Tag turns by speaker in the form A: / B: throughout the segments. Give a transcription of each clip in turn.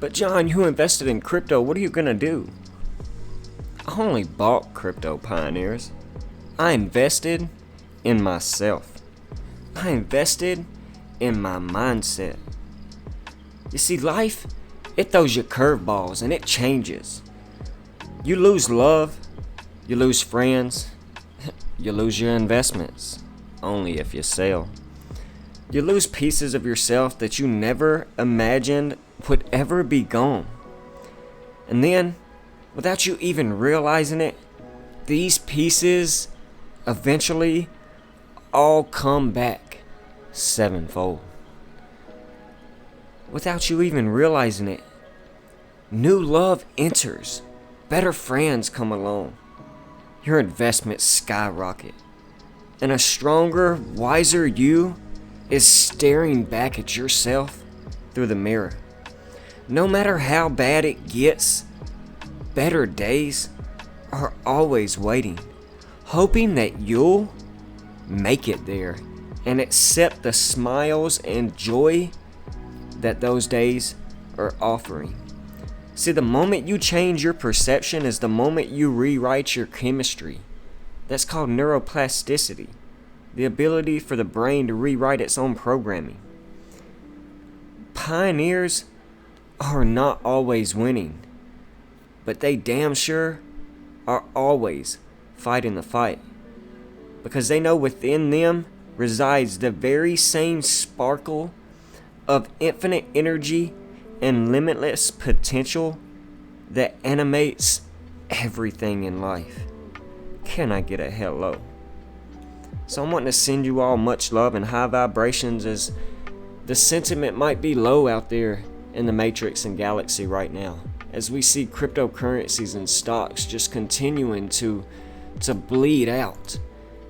A: But John, you invested in crypto. What are you gonna do? I only bought crypto, pioneers. I invested in myself. I invested in my mindset. You see, life, it throws you curveballs and it changes. You lose love, you lose friends, you lose your investments, only if you sell. You lose pieces of yourself that you never imagined would ever be gone. And then, without you even realizing it, these pieces eventually all come back sevenfold. Without you even realizing it, new love enters, better friends come along, your investments skyrocket, and a stronger, wiser you is staring back at yourself through the mirror. No matter how bad it gets, better days are always waiting, hoping that you'll make it there and accept the smiles and joy that those days are offering. See, the moment you change your perception is the moment you rewrite your chemistry. That's called neuroplasticity, the ability for the brain to rewrite its own programming. Pioneers are not always winning, but they damn sure are always fighting the fight, because they know within them resides the very same sparkle of infinite energy and limitless potential that animates everything in life. Can I get a hello? So I'm wanting to send you all much love and high vibrations, as the sentiment might be low out there in the matrix and galaxy right now, as we see cryptocurrencies and stocks just continuing to bleed out,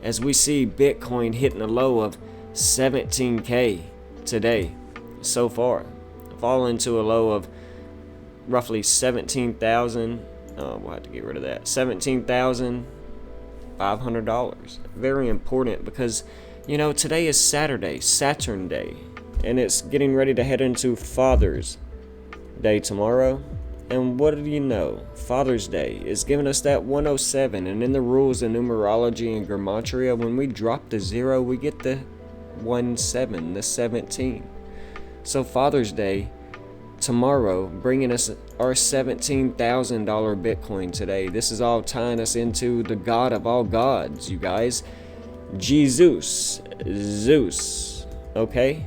A: as we see Bitcoin hitting a low of 17K today so far, falling to a low of roughly 17,000. We'll have to get rid of that. $17,500. Very important, because today is Saturday, Saturn Day, and it's getting ready to head into Father's Day tomorrow. And what do you know? Father's Day is giving us that 107, and in the rules of numerology and gematria, when we drop the 0, we get the 17, the 17. So Father's Day tomorrow, bringing us our $17,000 Bitcoin today. This is all tying us into the God of all gods, you guys. Jesus, Zeus, okay?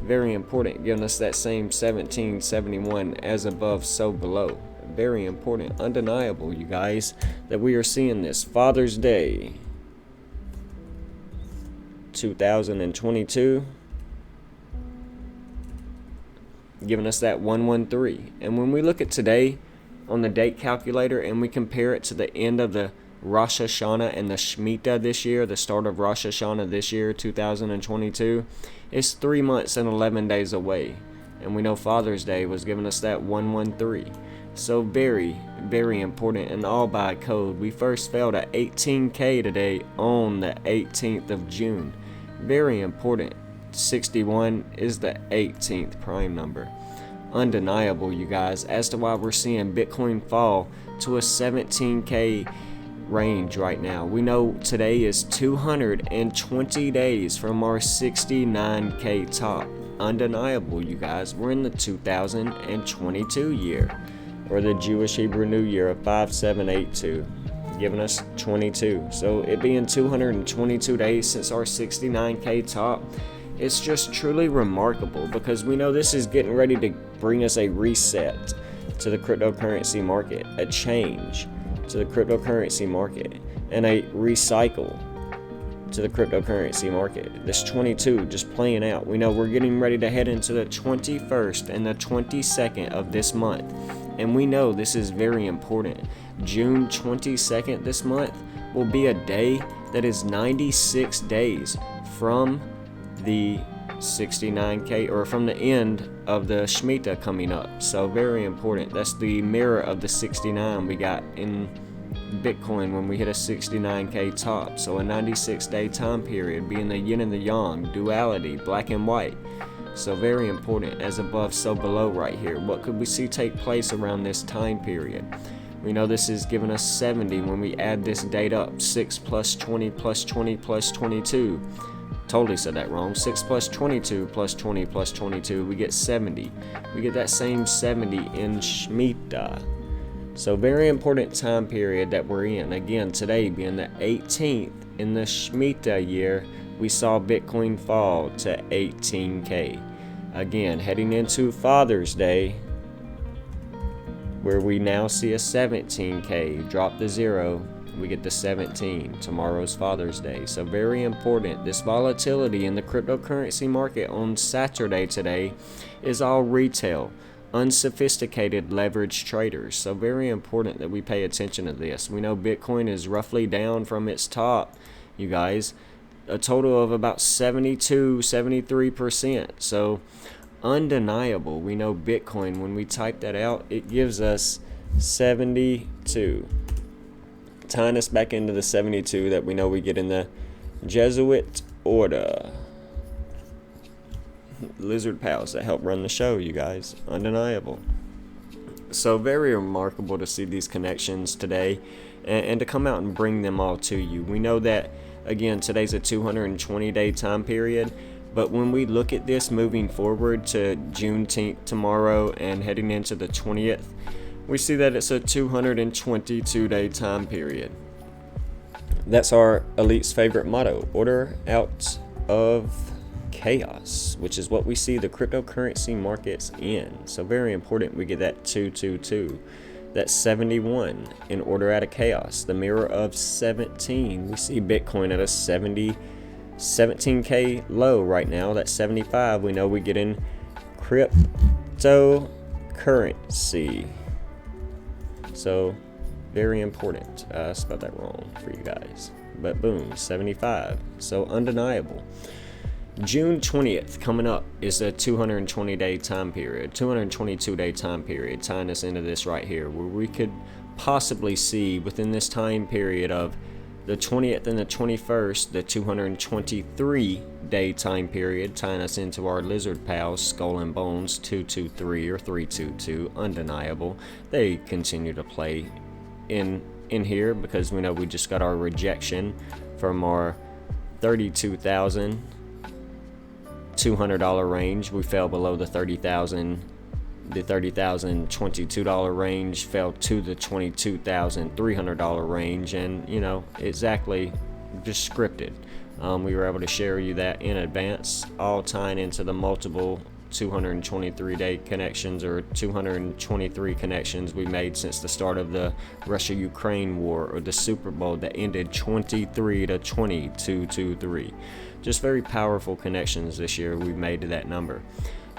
A: Very important, giving us that same 1771, as above, so below. Very important, undeniable, you guys, that we are seeing this. Father's Day 2022. Giving us that 113. And when we look at today on the date calculator and we compare it to the end of the Rosh Hashanah and the Shemitah this year, the start of Rosh Hashanah this year, 2022, it's 3 months and 11 days away. And we know Father's Day was giving us that 113. So very, very important, and all by code. We first fell to 18K today on the 18th of June. Very important. 61 is the 18th prime number. Undeniable, you guys, as to why we're seeing Bitcoin fall to a 17K range right now. We know today is 220 days from our 69K top. Undeniable, you guys. We're in the 2022 year, or the Jewish Hebrew New Year of 5782. Giving us 22. So it being 222 days since our 69K top, it's just truly remarkable, because we know this is getting ready to bring us a reset to the cryptocurrency market, a change to the cryptocurrency market, and a recycle to the cryptocurrency market. This 22 just playing out. We know we're getting ready to head into the 21st and the 22nd of this month, and we know this is very important. June 22nd this month will be a day that is 96 days from the 69K, or from the end of the Shemitah coming up. So very important. That's the mirror of the 69 we got in Bitcoin when we hit a 69K top. So a 96 day time period, being the yin and the yang, duality, black and white. So very important, as above so below right here. What could we see take place around this time period? We know this is giving us 70 when we add this date up. 6 plus 20 plus 20 plus 22. Totally said that wrong. 6 plus 22 plus 20 plus 22, we get 70. We get that same 70 in Shemitah. So very important time period that we're in. Again, today being the 18th in the Shemitah year, we saw Bitcoin fall to 18K. Again, heading into Father's Day, where we now see a 17K drop to 0. We get the 17. Tomorrow's Father's Day. So very important. This volatility in the cryptocurrency market on Saturday today is all retail, unsophisticated leveraged traders. So very important that we pay attention to this. We know Bitcoin is roughly down from its top, you guys, a total of about 73%. So undeniable. We know Bitcoin, when we type that out, it gives us 72. Tying us back into the 72 that we know we get in the Jesuit order. Lizard pals that help run the show, you guys. Undeniable. So very remarkable to see these connections today and to come out and bring them all to you. We know that, again, today's a 220-day time period. But when we look at this moving forward to Juneteenth tomorrow and heading into the 20th, we see that it's a 222-day time period. That's our elite's favorite motto, order out of chaos, which is what we see the cryptocurrency markets in. So very important we get that 222. That's 71 in order out of chaos. The mirror of 17. We see Bitcoin at a 17K low right now. That's 75. We know we get in cryptocurrency. So very important. I spelled that wrong for you guys. But boom, 75. So undeniable. June 20th coming up is a 220-day time period, 222-day time period, tying us into this right here, where we could possibly see within this time period of the 20th and the 21st, the 223-day time period, tying us into our lizard pals, Skull and Bones 223 or 322, undeniable. They continue to play in here because we know we just got our rejection from our $32,200 range. We fell below the $30,022 range, fell to the $22,300 range, and exactly just scripted. We were able to share you that in advance, all tying into the multiple 223-day connections or 223 connections we made since the start of the Russia-Ukraine war, or the Super Bowl that ended 23-20, Just very powerful connections this year we've made to that number.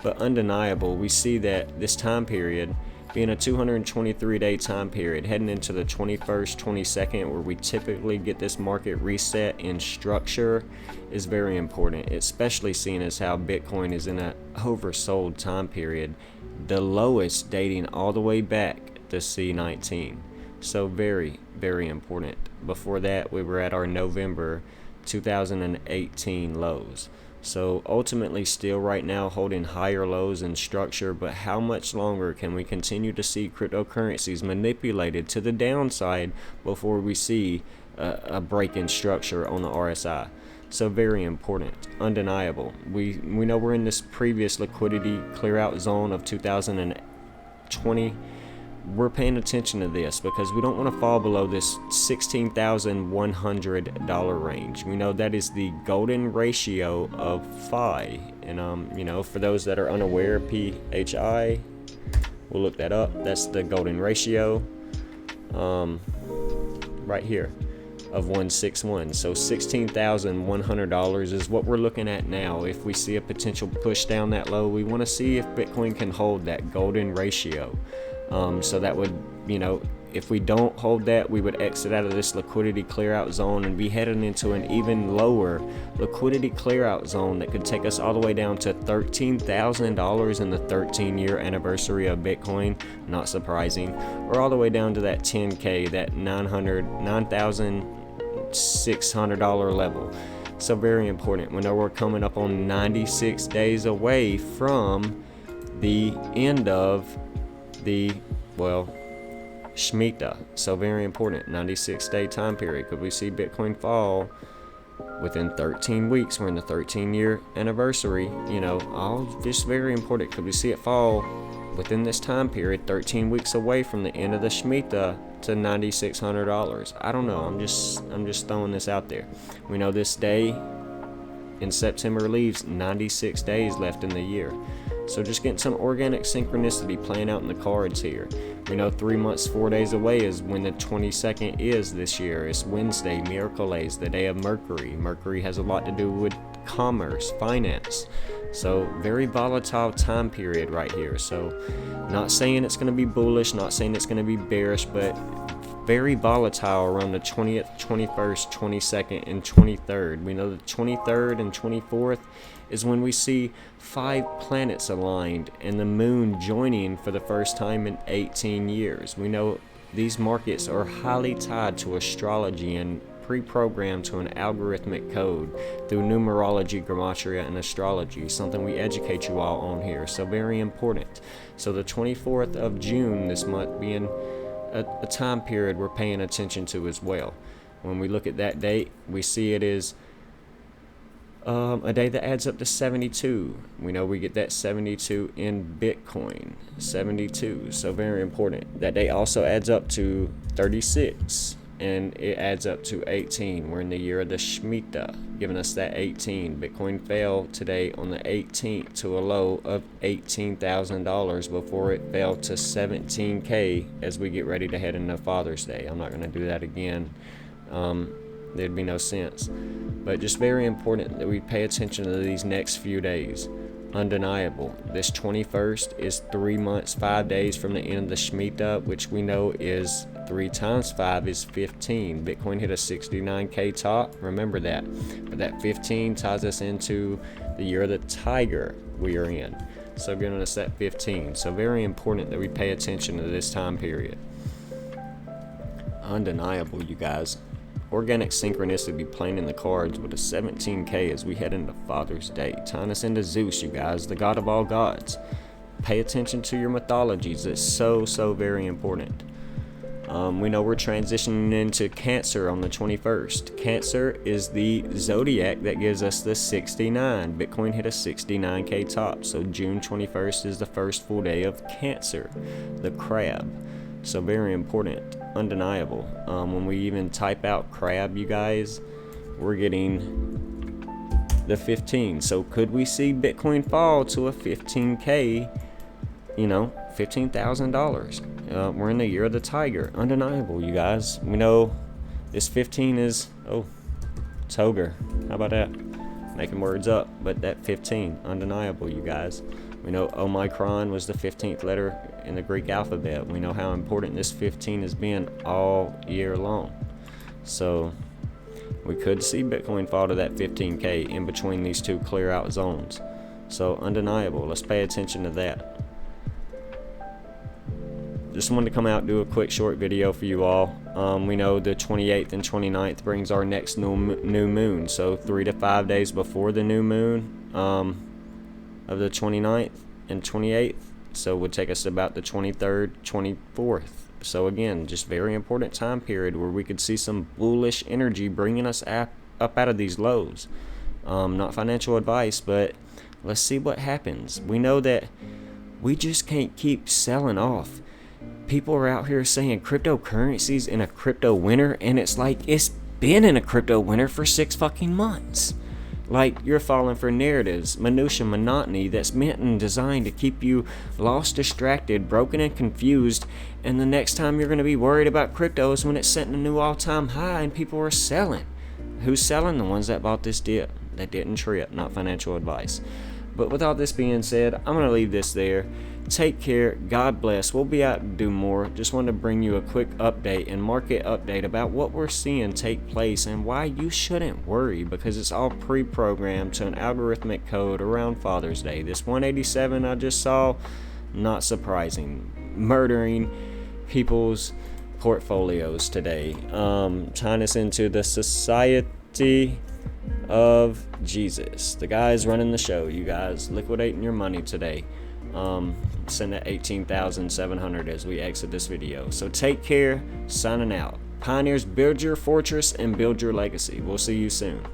A: But undeniable, we see that this time period being a 223-day time period, heading into the 21st, 22nd, where we typically get this market reset in structure, is very important, especially seeing as how Bitcoin is in an oversold time period, the lowest dating all the way back to C19. So very, very important. Before that, we were at our November 2018 lows. So ultimately still right now holding higher lows in structure, but how much longer can we continue to see cryptocurrencies manipulated to the downside before we see a break in structure on the RSI? So very important, undeniable. We know we're in this previous liquidity clear out zone of 2020. We're paying attention to this because we don't want to fall below this $16,100 range. We know that is the golden ratio of phi, and for those that are unaware, PHI, we'll look that up. That's the golden ratio, right here, of 161. So $16,100 is what we're looking at now. If we see a potential push down that low, we want to see if Bitcoin can hold that golden ratio. So that would, if we don't hold that, we would exit out of this liquidity clear out zone and be heading into an even lower liquidity clear out zone that could take us all the way down to $13,000 in the 13-year anniversary of Bitcoin. Not surprising. Or all the way down to that 10K, that $9,600 level. So very important. We know we're coming up on 96 days away from the end of the, Shemitah. So very important. 96-day time period. Could we see Bitcoin fall within 13 weeks? We're in the 13-year anniversary. All just very important. Could we see it fall within this time period, 13 weeks away from the end of the Shemitah, to $9,600? I don't know. I'm just throwing this out there. We know this day in September leaves 96 days left in the year. So just getting some organic synchronicity playing out in the cards here. We know 3 months, 4 days away is when the 22nd is this year. It's Wednesday, Miracle-A's, the day of Mercury. Mercury has a lot to do with commerce, finance. So very volatile time period right here. So not saying it's going to be bullish, not saying it's going to be bearish, but very volatile around the 20th, 21st, 22nd, and 23rd. We know the 23rd and 24th is when we see 5 planets aligned and the moon joining for the first time in 18 years. We know these markets are highly tied to astrology and pre-programmed to an algorithmic code through numerology, gematria, and astrology, something we educate you all on here. So very important. So the 24th of June this month being a time period we're paying attention to as well. When we look at that date, we see it is a day that adds up to 72. We know we get that 72 in Bitcoin. 72. So very important. That day also adds up to 36. And it adds up to 18. We're in the year of the Shemitah, giving us that 18. Bitcoin fell today on the 18th to a low of $18,000 before it fell to $17K as we get ready to head into Father's Day. I'm not going to do that again. There'd be no sense. But just very important that we pay attention to these next few days. Undeniable. This 21st is 3 months, 5 days from the end of the Shemitah, which we know is 3 times 5 is 15. Bitcoin hit a 69K top. Remember that. But that 15 ties us into the year of the tiger we are in. So giving us that 15. So very important that we pay attention to this time period. Undeniable, you guys. Organic synchronicity playing in the cards with a 17K as we head into Father's Day. Tying us into Zeus, you guys, the god of all gods. Pay attention to your mythologies. It's so very important. We know we're transitioning into Cancer on the 21st. Cancer is the zodiac that gives us the 69. Bitcoin hit a 69K top. So June 21st is the first full day of Cancer, the crab. So very important, undeniable. When we even type out crab, you guys, we're getting the 15. So could we see Bitcoin fall to a 15K, $15,000? We're in the year of the tiger. Undeniable, you guys. We know this 15 is, toger. How about that? Making words up, but that 15, undeniable, you guys. We know Omicron was the 15th letter in the Greek alphabet. We know how important this 15 has been all year long. So we could see Bitcoin fall to that 15K in between these two clear out zones. So undeniable. Let's pay attention to that. Just wanted to come out and do a quick short video for you all. We know the 28th and 29th brings our next new moon. So 3 to 5 days before the new moon of the 29th and 28th. So it would take us about the 23rd, 24th. So again, just very important time period where we could see some bullish energy bringing us up out of these lows. Not financial advice, but let's see what happens. We know that we just can't keep selling off. People are out here saying cryptocurrency's in a crypto winter, and it's like it's been in a crypto winter for 6 fucking months. Like, you're falling for narratives, minutia, monotony that's meant and designed to keep you lost, distracted, broken, and confused. And the next time you're going to be worried about crypto is when it's setting a new all-time high and people are selling. Who's selling? The ones that bought this dip. That didn't trip, not financial advice. But with all this being said, I'm going to leave this there. Take care. God bless. We'll be out to do more. Just wanted to bring you a quick update and market update about what we're seeing take place and why you shouldn't worry, because it's all pre-programmed to an algorithmic code around Father's Day. This 187 I just saw, not surprising. Murdering people's portfolios today. Tying us into the society of Jesus. The guys running the show. You guys liquidating your money today. Send at 18,700 as we exit this video. So take care. Signing out. Pioneers, build your fortress and build your legacy. We'll see you soon.